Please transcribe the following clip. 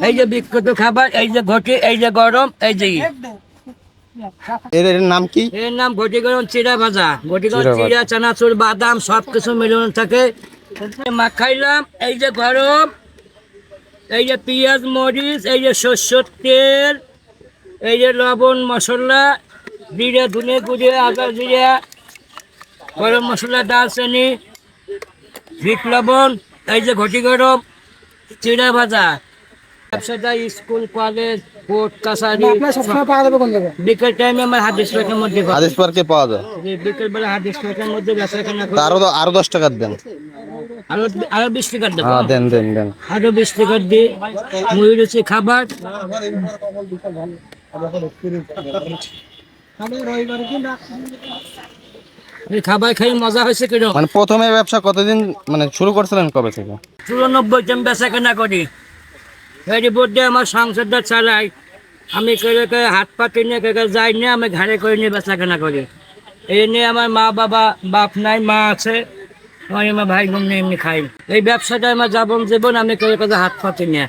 এই যে বিখ্যাত খাবার, এই যে ঘটি, এই যে গরম, এই যে এর নাম কি? এর নাম ঘটি গরম চিড়া ভাজা। ঘটি গরম চিড়া ভাজা। চিড়া, চানাচুর, বাদাম সবকিছু মিলানো থাকে। মাখাইলাম, এই যে গরম, এই যে পেঁয়াজ মরিচ, এই যে সরষের তেল, এই যে লবণ মশলা, জিরে ধনে গুঁড়ে, আদা জিরা, গরম মশলা, দারচিনি, বিট লবণ, এই যে ঘটি গরম চিড়া ভাজা। ব্যবসাটা স্কুল, কলেজ, কোর্ট, কাছারি বিকেল টাইমে আমার হাদিস পাকের মধ্যে পাওয়া আদেশ যায়। পার্কে পাওয়া যায়। বিকেল বেলা হাদিস পাকের মধ্যে বেচাকেনা তা করি। আরো 10 টাকা দেন। আরো আরো 20 টাকা দেবো। হ্যাঁ, দেন দেন দেন। আরো 20 টাকা দিয়ে মুড়ি রুচি খাবার। এই খাবার খাই মজা হয়েছে কিরকম? মানে প্রথমে ব্যবসা কতদিন মানে শুরু করছিলেন কবে থেকে? 94 জন বেচাকেনা করি। এই বোর্ডে আমার সংসারটা চালাই। আমি করে হাত পাতি নিয়ে যাই নিয়ে আমি ঘাড়ে করে নিয়ে বেচাকেনা করি। এই নিয়ে আমার মা বাবা, বাপ নাই, মা আছে, আমি আমার ভাই বোন নিয়ে এমনি খাই। এই ব্যবসাটা আমার জীবন আমি করে হাত পাতি নিয়ে